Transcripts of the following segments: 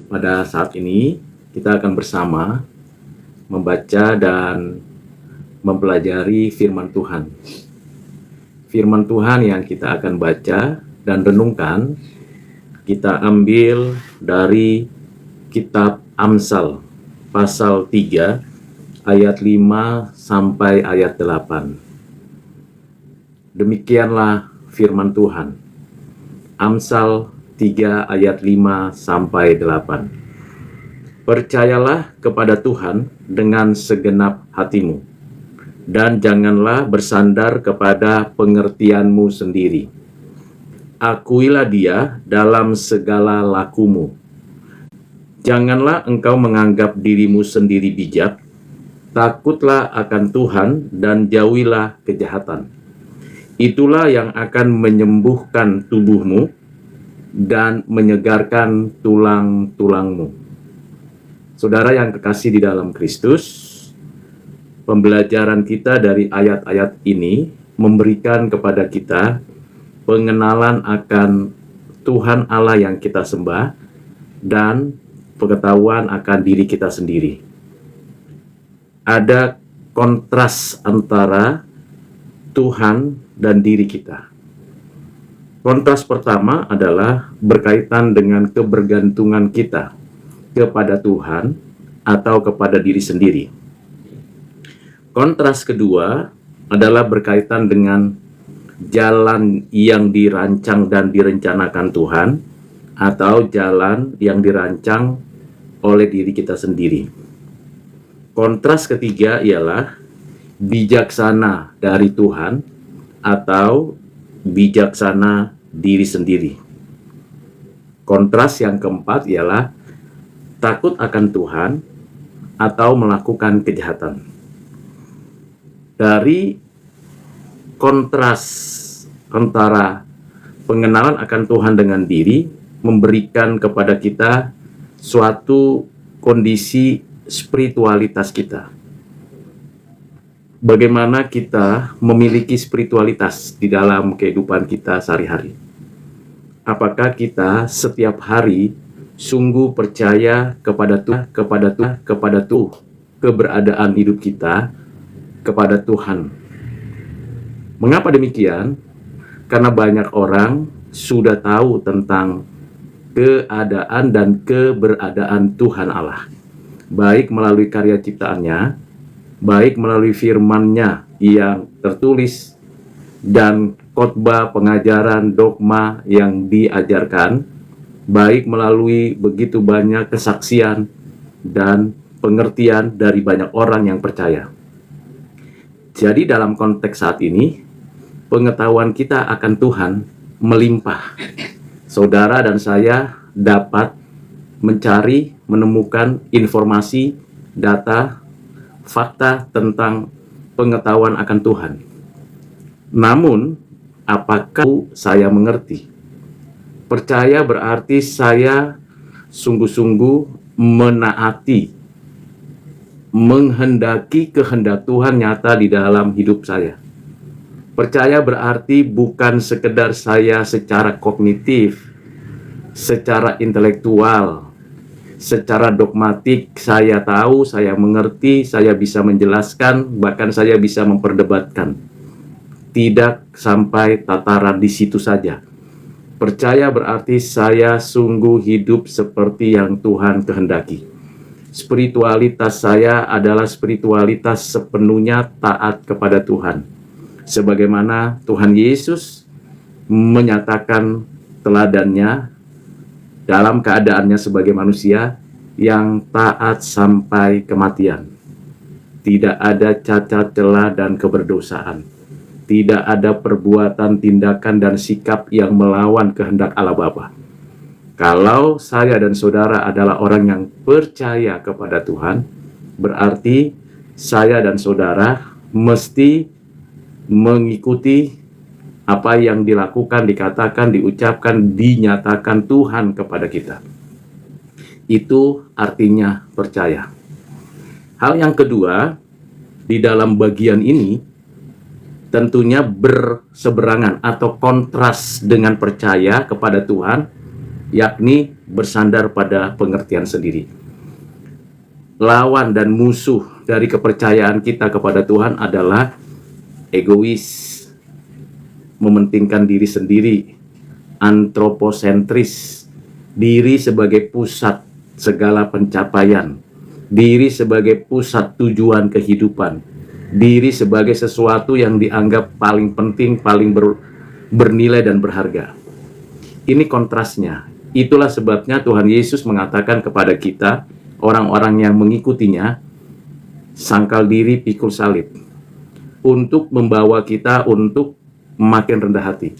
Pada saat ini kita akan bersama membaca dan mempelajari firman Tuhan. Firman Tuhan yang kita akan baca dan renungkan kita ambil dari kitab Amsal pasal 3 ayat 5 sampai ayat 8. Demikianlah firman Tuhan. Amsal 3 ayat 5 sampai 8. Percayalah kepada Tuhan dengan segenap hatimu, dan janganlah bersandar kepada pengertianmu sendiri. Akuilah Dia dalam segala lakumu. Janganlah engkau menganggap dirimu sendiri bijak, takutlah akan Tuhan dan jauhilah kejahatan. Itulah yang akan menyembuhkan tubuhmu dan menyegarkan tulang-tulangmu. Saudara yang kekasih di dalam Kristus, pembelajaran kita dari ayat-ayat ini memberikan kepada kita pengenalan akan Tuhan Allah yang kita sembah dan pengetahuan akan diri kita sendiri. Ada kontras antara Tuhan dan diri kita. Kontras pertama adalah berkaitan dengan kebergantungan kita kepada Tuhan atau kepada diri sendiri. Kontras kedua adalah berkaitan dengan jalan yang dirancang dan direncanakan Tuhan atau jalan yang dirancang oleh diri kita sendiri. Kontras ketiga ialah bijaksana dari Tuhan atau bijaksana diri sendiri. Kontras yang keempat ialah takut akan Tuhan atau melakukan kejahatan. Dari kontras antara pengenalan akan Tuhan dengan diri memberikan kepada kita suatu kondisi spiritualitas kita. Bagaimana kita memiliki spiritualitas di dalam kehidupan kita sehari-hari? Apakah kita setiap hari sungguh percaya kepada keberadaan hidup kita kepada Tuhan? Mengapa demikian? Karena banyak orang sudah tahu tentang keadaan dan keberadaan Tuhan Allah, baik melalui karya ciptaannya, baik melalui firman-Nya yang tertulis dan khotbah, pengajaran, dogma yang diajarkan, baik melalui begitu banyak kesaksian dan pengertian dari banyak orang yang percaya. Jadi dalam konteks saat ini, pengetahuan kita akan Tuhan melimpah. Saudara dan saya dapat mencari, menemukan informasi, data, fakta tentang pengetahuan akan Tuhan. Namun, apakah saya mengerti? Percaya berarti saya sungguh-sungguh menaati, menghendaki kehendak Tuhan nyata di dalam hidup saya. Percaya berarti bukan sekedar saya secara kognitif, secara intelektual, secara dogmatik saya tahu, saya mengerti, saya bisa menjelaskan, bahkan saya bisa memperdebatkan. Tidak sampai tataran di situ saja. Percaya berarti saya sungguh hidup seperti yang Tuhan kehendaki. Spiritualitas saya adalah spiritualitas sepenuhnya taat kepada Tuhan. Sebagaimana Tuhan Yesus menyatakan teladannya dalam keadaannya sebagai manusia yang taat sampai kematian. Tidak ada cacat celah dan keberdosaan. Tidak ada perbuatan, tindakan, dan sikap yang melawan kehendak Allah Bapa. Kalau saya dan saudara adalah orang yang percaya kepada Tuhan, berarti saya dan saudara mesti mengikuti apa yang dilakukan, dikatakan, diucapkan, dinyatakan Tuhan kepada kita. Itu artinya percaya. Hal yang kedua, di dalam bagian ini tentunya berseberangan atau kontras dengan percaya kepada Tuhan yakni bersandar pada pengertian sendiri. Lawan dan musuh dari kepercayaan kita kepada Tuhan adalah egois, mementingkan diri sendiri, antroposentris, diri sebagai pusat segala pencapaian, diri sebagai pusat tujuan kehidupan, diri sebagai sesuatu yang dianggap paling penting, paling bernilai dan berharga. Ini kontrasnya. Itulah sebabnya Tuhan Yesus mengatakan kepada kita, orang-orang yang mengikutinya, sangkal diri, pikul salib, untuk membawa kita untuk makin rendah hati.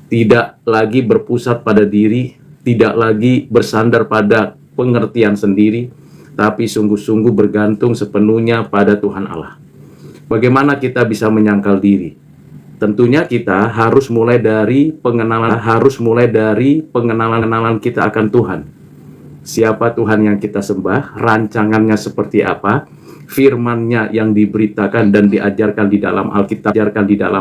Tidak lagi berpusat pada diri, tidak lagi bersandar pada pengertian sendiri, tapi sungguh-sungguh bergantung sepenuhnya pada Tuhan Allah. Bagaimana kita bisa menyangkal diri? Tentunya kita harus mulai dari pengenalan kita akan Tuhan. Siapa Tuhan yang kita sembah, rancangannya seperti apa, firman-Nya yang diberitakan dan diajarkan di dalam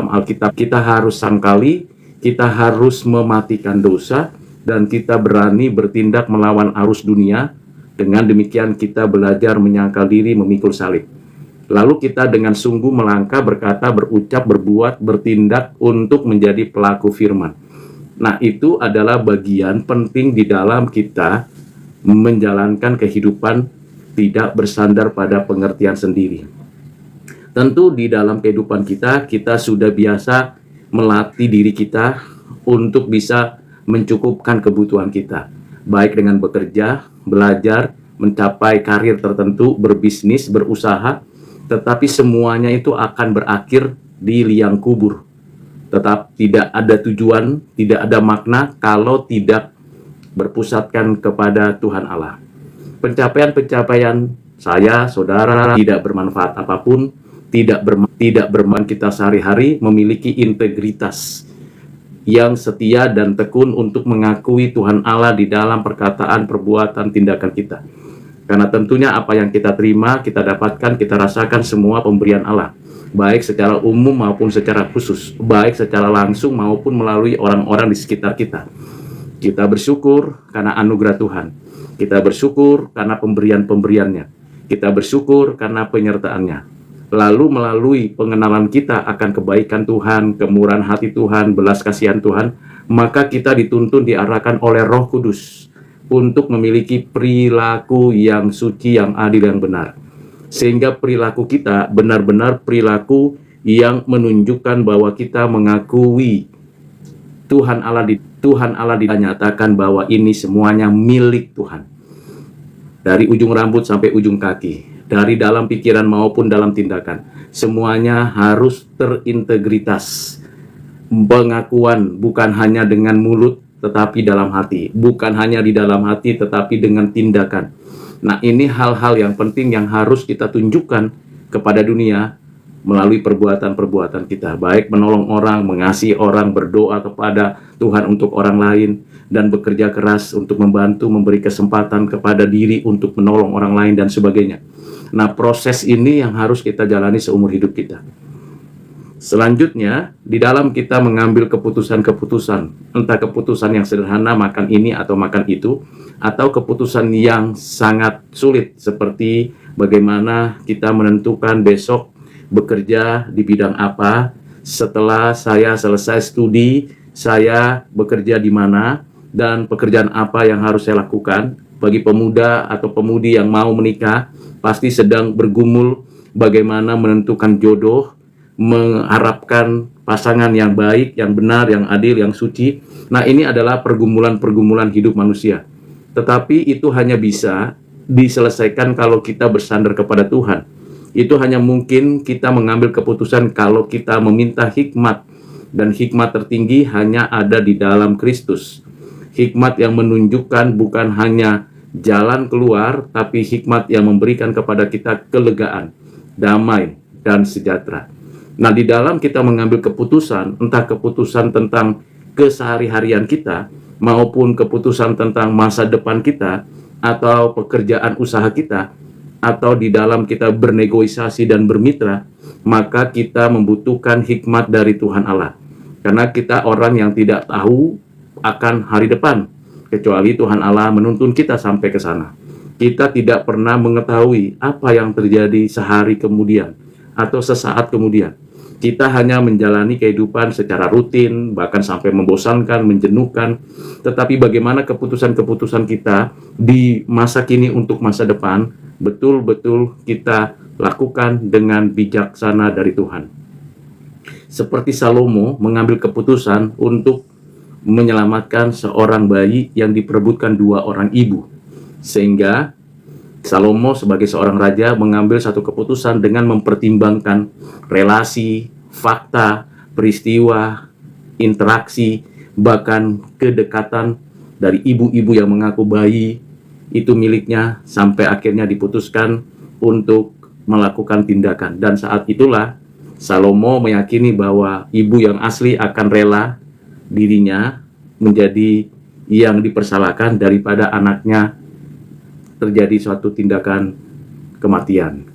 Alkitab. Kita harus sangkali, kita harus mematikan dosa, dan kita berani bertindak melawan arus dunia. Dengan demikian kita belajar menyangkal diri, memikul salib. Lalu kita dengan sungguh melangkah, berkata, berucap, berbuat, bertindak untuk menjadi pelaku firman. Nah, itu adalah bagian penting di dalam kita menjalankan kehidupan tidak bersandar pada pengertian sendiri. Tentu di dalam kehidupan kita sudah biasa melatih diri kita untuk bisa mencukupkan kebutuhan kita, baik dengan bekerja, belajar, mencapai karir tertentu, berbisnis, berusaha, tetapi semuanya itu akan berakhir di liang kubur. Tetap tidak ada tujuan, tidak ada makna kalau tidak berpusatkan kepada Tuhan Allah. Pencapaian-pencapaian saya, saudara, tidak bermanfaat apapun, tidak bermanfaat kita sehari-hari, memiliki integritas yang setia dan tekun untuk mengakui Tuhan Allah di dalam perkataan, perbuatan, tindakan kita. Karena tentunya apa yang kita terima, kita dapatkan, kita rasakan semua pemberian Allah, baik secara umum maupun secara khusus, baik secara langsung maupun melalui orang-orang di sekitar kita. Kita bersyukur karena anugerah Tuhan. Kita bersyukur karena pemberian-pemberiannya. Kita bersyukur karena penyertaannya. Lalu melalui pengenalan kita akan kebaikan Tuhan, kemurahan hati Tuhan, belas kasihan Tuhan, maka kita dituntun, diarahkan oleh Roh Kudus untuk memiliki perilaku yang suci, yang adil, yang benar. Sehingga perilaku kita benar-benar perilaku yang menunjukkan bahwa kita mengakui Tuhan Allah dinyatakan bahwa ini semuanya milik Tuhan. Dari ujung rambut sampai ujung kaki, dari dalam pikiran maupun dalam tindakan, semuanya harus terintegritas. Pengakuan bukan hanya dengan mulut, tetapi dalam hati. Bukan hanya di dalam hati, tetapi dengan tindakan. Nah, ini hal-hal yang penting yang harus kita tunjukkan kepada dunia melalui perbuatan-perbuatan kita. Baik menolong orang, mengasihi orang, berdoa kepada Tuhan untuk orang lain, dan bekerja keras untuk membantu, memberi kesempatan kepada diri untuk menolong orang lain, dan sebagainya. Nah, proses ini yang harus kita jalani seumur hidup kita. Selanjutnya, di dalam kita mengambil keputusan-keputusan, entah keputusan yang sederhana, makan ini atau makan itu, atau keputusan yang sangat sulit, seperti bagaimana kita menentukan besok bekerja di bidang apa, setelah saya selesai studi, saya bekerja di mana, dan pekerjaan apa yang harus saya lakukan. Bagi pemuda atau pemudi yang mau menikah, pasti sedang bergumul bagaimana menentukan jodoh, mengharapkan pasangan yang baik, yang benar, yang adil, yang suci. Nah, ini adalah pergumulan-pergumulan hidup manusia. Tetapi itu hanya bisa diselesaikan kalau kita bersandar kepada Tuhan. Itu hanya mungkin kita mengambil keputusan kalau kita meminta hikmat. Dan hikmat tertinggi hanya ada di dalam Kristus. Hikmat yang menunjukkan bukan hanya jalan keluar, tapi hikmat yang memberikan kepada kita kelegaan, damai, dan sejahtera. Nah, di dalam kita mengambil keputusan, entah keputusan tentang kesehari-harian kita, maupun keputusan tentang masa depan kita, atau pekerjaan usaha kita, atau di dalam kita bernegosiasi dan bermitra, maka kita membutuhkan hikmat dari Tuhan Allah. Karena kita orang yang tidak tahu akan hari depan. kecuali Tuhan Allah menuntun kita sampai ke sana. Kita tidak pernah mengetahui apa yang terjadi sehari kemudian atau sesaat kemudian. Kita hanya menjalani kehidupan secara rutin, bahkan sampai membosankan, menjenuhkan. Tetapi bagaimana keputusan-keputusan kita di masa kini untuk masa depan, betul-betul kita lakukan dengan bijaksana dari Tuhan. Seperti Salomo mengambil keputusan untuk menyelamatkan seorang bayi yang diperebutkan dua orang ibu. Sehingga Salomo sebagai seorang raja mengambil satu keputusan dengan mempertimbangkan relasi, fakta, peristiwa, interaksi, bahkan kedekatan dari ibu-ibu yang mengaku bayi itu miliknya, sampai akhirnya diputuskan untuk melakukan tindakan. Dan saat itulah Salomo meyakini bahwa ibu yang asli akan rela dirinya menjadi yang dipersalahkan daripada anaknya terjadi suatu tindakan kematian.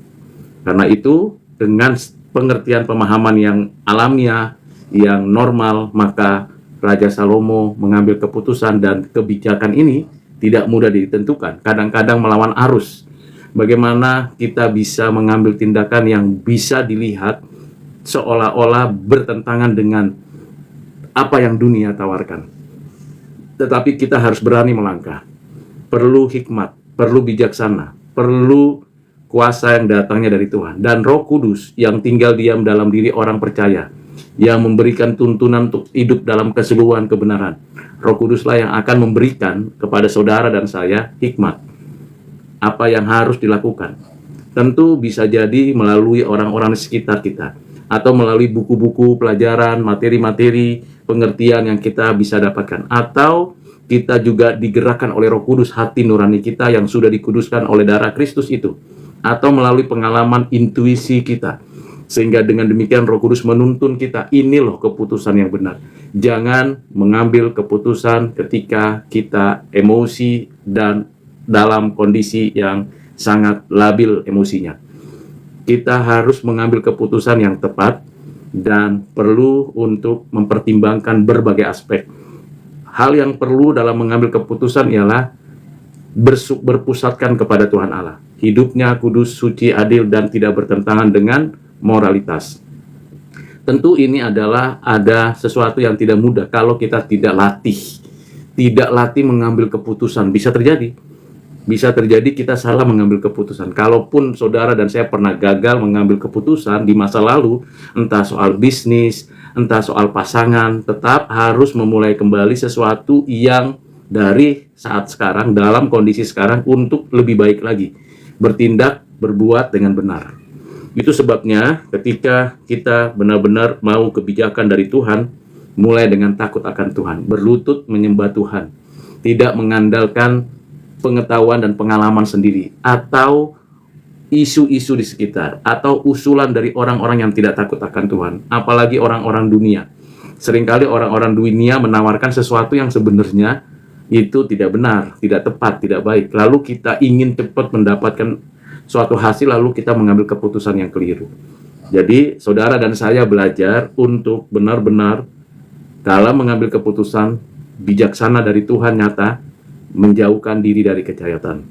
Karena itu, dengan pengertian pemahaman yang alamiah, yang normal, maka Raja Salomo mengambil keputusan, dan kebijakan ini tidak mudah ditentukan, kadang-kadang melawan arus. Bagaimana kita bisa mengambil tindakan yang bisa dilihat seolah-olah bertentangan dengan apa yang dunia tawarkan. Tetapi kita harus berani melangkah. Perlu hikmat, perlu bijaksana, perlu kuasa yang datangnya dari Tuhan. Dan Roh Kudus yang tinggal diam dalam diri orang percaya, yang memberikan tuntunan untuk hidup dalam keseluruhan kebenaran. Roh Kuduslah yang akan memberikan kepada saudara dan saya hikmat. Apa yang harus dilakukan? Tentu bisa jadi melalui orang-orang di sekitar kita, atau melalui buku-buku pelajaran, materi-materi pengertian yang kita bisa dapatkan, atau kita juga digerakkan oleh Roh Kudus, hati nurani kita yang sudah dikuduskan oleh darah Kristus itu, atau melalui pengalaman intuisi kita, sehingga dengan demikian Roh Kudus menuntun kita, ini loh keputusan yang benar. Jangan mengambil keputusan ketika kita emosi dan dalam kondisi yang sangat labil emosinya. Kita harus mengambil keputusan yang tepat dan perlu untuk mempertimbangkan berbagai aspek. Hal yang perlu dalam mengambil keputusan ialah berpusatkan kepada Tuhan Allah. Hidupnya kudus, suci, adil, dan tidak bertentangan dengan moralitas. Tentu ini adalah ada sesuatu yang tidak mudah kalau kita tidak latih mengambil keputusan. Bisa terjadi kita salah mengambil keputusan. Kalaupun saudara dan saya pernah gagal mengambil keputusan di masa lalu, entah soal bisnis, entah soal pasangan, tetap harus memulai kembali sesuatu yang dari saat sekarang, dalam kondisi sekarang, untuk lebih baik lagi. Bertindak, berbuat dengan benar. Itu sebabnya ketika kita benar-benar mau kebijakan dari Tuhan, mulai dengan takut akan Tuhan, berlutut menyembah Tuhan, tidak mengandalkan pengetahuan dan pengalaman sendiri, atau isu-isu di sekitar, atau usulan dari orang-orang yang tidak takut akan Tuhan, apalagi orang-orang dunia. Seringkali orang-orang dunia menawarkan sesuatu yang sebenarnya itu tidak benar, tidak tepat, tidak baik. Lalu kita ingin cepat mendapatkan suatu hasil, lalu kita mengambil keputusan yang keliru. Jadi, saudara dan saya belajar untuk benar-benar dalam mengambil keputusan bijaksana dari Tuhan, nyata menjauhkan diri dari kejahatan.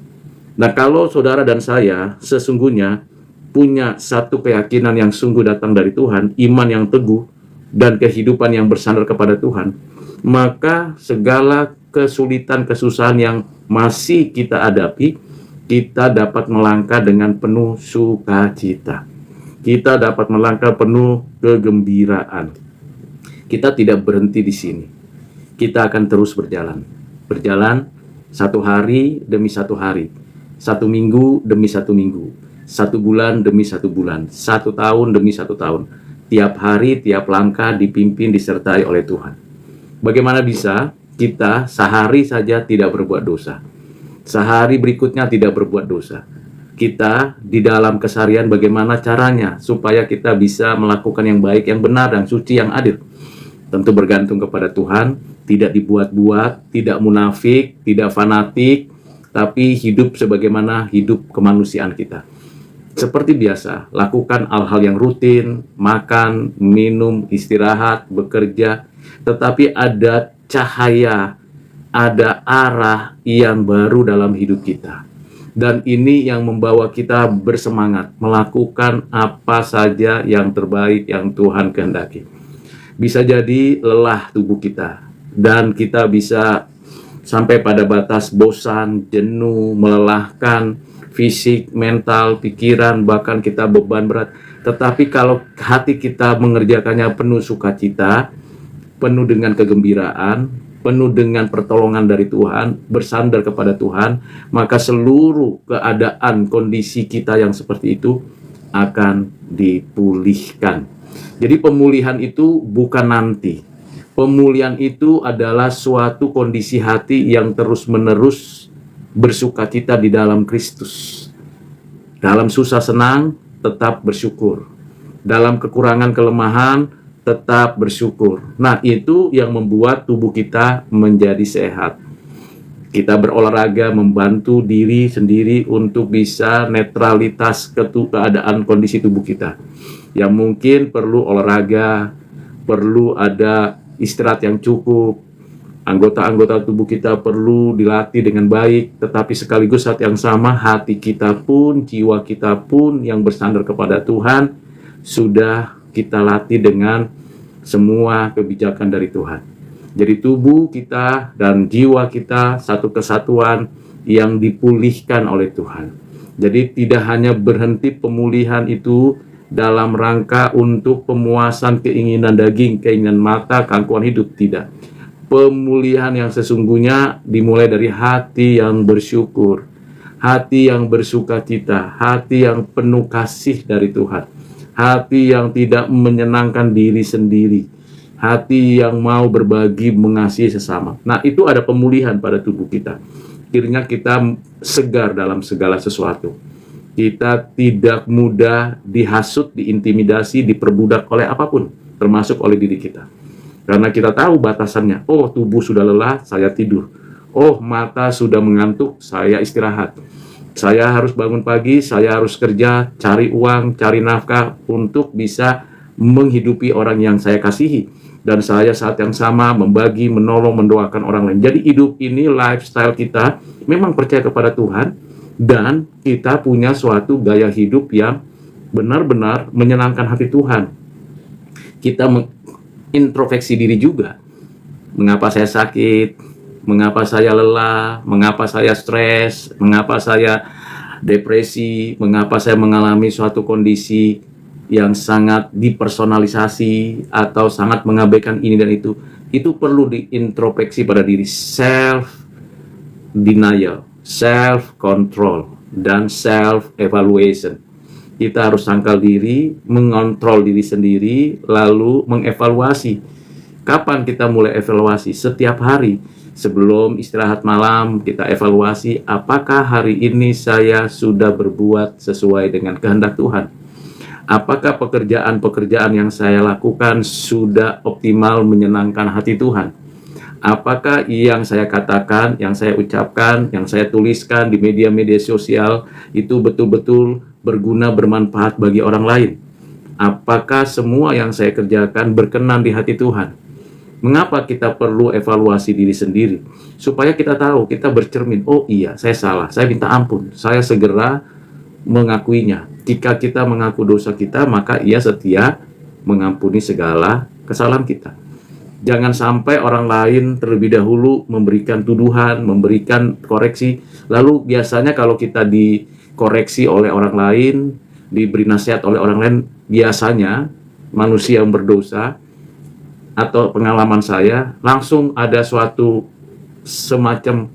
Nah, kalau saudara dan saya sesungguhnya punya satu keyakinan yang sungguh datang dari Tuhan, iman yang teguh, dan kehidupan yang bersandar kepada Tuhan, maka segala kesulitan, kesusahan yang masih kita hadapi, kita dapat melangkah dengan penuh sukacita. Kita dapat melangkah penuh kegembiraan. Kita tidak berhenti di sini. Kita akan terus berjalan satu hari demi satu hari, satu minggu demi satu minggu, satu bulan demi satu bulan, satu tahun demi satu tahun. Tiap hari, tiap langkah dipimpin, disertai oleh Tuhan. Bagaimana bisa kita sehari saja tidak berbuat dosa, sehari berikutnya tidak berbuat dosa? Kita di dalam keseharian bagaimana caranya supaya kita bisa melakukan yang baik, yang benar, dan suci, yang adil? Tentu bergantung kepada Tuhan, tidak dibuat-buat, tidak munafik, tidak fanatik, tapi hidup sebagaimana hidup kemanusiaan kita. Seperti biasa, lakukan hal-hal yang rutin, makan, minum, istirahat, bekerja, tetapi ada cahaya ada arah yang baru dalam hidup kita. Dan ini yang membawa kita bersemangat melakukan apa saja yang terbaik yang Tuhan kehendaki. Bisa jadi lelah tubuh kita, dan kita bisa sampai pada batas bosan, jenuh, melelahkan, fisik, mental, pikiran, bahkan kita beban berat. Tetapi kalau hati kita mengerjakannya penuh sukacita, penuh dengan kegembiraan, penuh dengan pertolongan dari Tuhan, bersandar kepada Tuhan, maka seluruh keadaan kondisi kita yang seperti itu akan dipulihkan. Jadi pemulihan itu bukan nanti. Pemulihan itu adalah suatu kondisi hati yang terus-menerus bersukacita di dalam Kristus. Dalam susah senang, tetap bersyukur. Dalam kekurangan kelemahan, tetap bersyukur. Nah, itu yang membuat tubuh kita menjadi sehat. Kita berolahraga membantu diri sendiri untuk bisa netralitas keadaan kondisi tubuh kita. Yang mungkin perlu olahraga, perlu ada istirahat yang cukup, anggota-anggota tubuh kita perlu dilatih dengan baik, tetapi sekaligus saat yang sama hati kita pun, jiwa kita pun yang bersandar kepada Tuhan sudah kita latih dengan semua kebijakan dari Tuhan. Jadi tubuh kita dan jiwa kita satu kesatuan yang dipulihkan oleh Tuhan. Jadi tidak hanya berhenti pemulihan itu dalam rangka untuk pemuasan keinginan daging, keinginan mata, keangkuhan hidup, tidak. Pemulihan yang sesungguhnya dimulai dari hati yang bersyukur, hati yang bersukacita, hati yang penuh kasih dari Tuhan, hati yang tidak menyenangkan diri sendiri, hati yang mau berbagi, mengasihi sesama. Nah, itu ada pemulihan pada tubuh kita. Akhirnya kita segar dalam segala sesuatu. Kita tidak mudah dihasut, diintimidasi, diperbudak oleh apapun, termasuk oleh diri kita. Karena kita tahu batasannya. Oh, tubuh sudah lelah, saya tidur. Oh, mata sudah mengantuk, saya istirahat. Saya harus bangun pagi, saya harus kerja, cari uang, cari nafkah untuk bisa menghidupi orang yang saya kasihi. Dan saya saat yang sama membagi, menolong, mendoakan orang lain. Jadi hidup ini, lifestyle kita memang percaya kepada Tuhan, dan kita punya suatu gaya hidup yang benar-benar menyenangkan hati Tuhan. Kita introspeksi diri juga. Mengapa saya sakit? Mengapa saya lelah? Mengapa saya stres? Mengapa saya depresi? Mengapa saya mengalami suatu kondisi yang sangat dipersonalisasi atau sangat mengabaikan ini dan itu? Itu perlu diintrospeksi pada diri. Self-denial, self-control, dan self-evaluation. Kita harus sangkal diri, mengontrol diri sendiri, lalu mengevaluasi. Kapan kita mulai evaluasi? Setiap hari. Sebelum istirahat malam, kita evaluasi apakah hari ini saya sudah berbuat sesuai dengan kehendak Tuhan. Apakah pekerjaan-pekerjaan yang saya lakukan sudah optimal menyenangkan hati Tuhan? Apakah yang saya katakan, yang saya ucapkan, yang saya tuliskan di media-media sosial itu betul-betul berguna, bermanfaat bagi orang lain? Apakah semua yang saya kerjakan berkenan di hati Tuhan? Mengapa kita perlu evaluasi diri sendiri? Supaya kita tahu, kita bercermin, oh iya, saya salah, saya minta ampun, saya segera mengakuinya. Jika kita mengaku dosa kita, maka Ia setia mengampuni segala kesalahan kita. Jangan sampai orang lain terlebih dahulu memberikan tuduhan, memberikan koreksi. Lalu biasanya kalau kita dikoreksi oleh orang lain, diberi nasihat oleh orang lain, biasanya manusia yang berdosa, atau pengalaman saya, langsung ada suatu semacam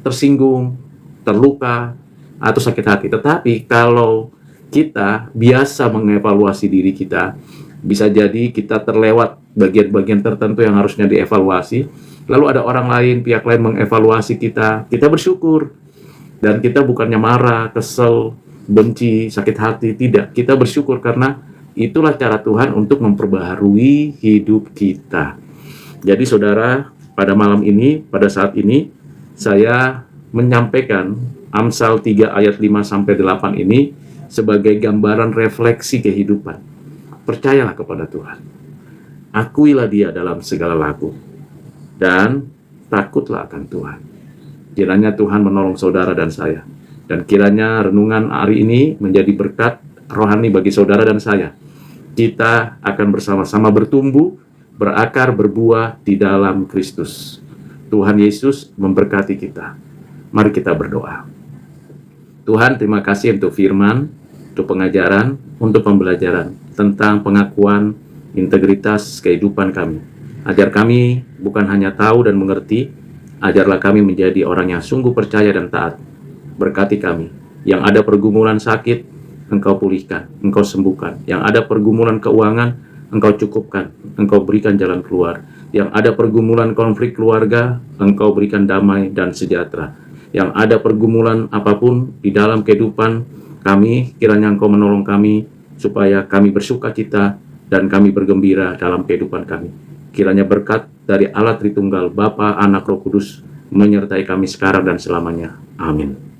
tersinggung, terluka, atau sakit hati. Tetapi kalau kita biasa mengevaluasi diri kita, bisa jadi kita terlewat bagian-bagian tertentu yang harusnya dievaluasi. Lalu ada orang lain, pihak lain mengevaluasi kita bersyukur. Dan kita bukannya marah, kesel, benci, sakit hati, tidak. Kita bersyukur karena itulah cara Tuhan untuk memperbaharui hidup kita. Jadi saudara, pada malam ini, pada saat ini, saya menyampaikan Amsal 3 ayat 5-8 ini sebagai gambaran refleksi kehidupan. Percayalah kepada Tuhan. Akuilah Dia dalam segala laku. Dan takutlah akan Tuhan. Kiranya Tuhan menolong saudara dan saya. Dan kiranya renungan hari ini menjadi berkat rohani bagi saudara dan saya. Kita akan bersama-sama bertumbuh, berakar, berbuah di dalam Kristus. Tuhan Yesus memberkati kita. Mari kita berdoa. Tuhan, terima kasih untuk firman, untuk pengajaran, untuk pembelajaran tentang pengakuan integritas kehidupan kami. Ajar kami bukan hanya tahu dan mengerti, ajarlah kami menjadi orang yang sungguh percaya dan taat. Berkati kami. Yang ada pergumulan sakit, Engkau pulihkan, Engkau sembuhkan. Yang ada pergumulan keuangan, Engkau cukupkan, Engkau berikan jalan keluar. Yang ada pergumulan konflik keluarga, Engkau berikan damai dan sejahtera. Yang ada pergumulan apapun di dalam kehidupan kami, kiranya Engkau menolong kami, supaya kami bersuka cita dan kami bergembira dalam kehidupan kami. Kiranya berkat dari Allah Tritunggal, Bapa, Anak, Roh Kudus, menyertai kami sekarang dan selamanya. Amin.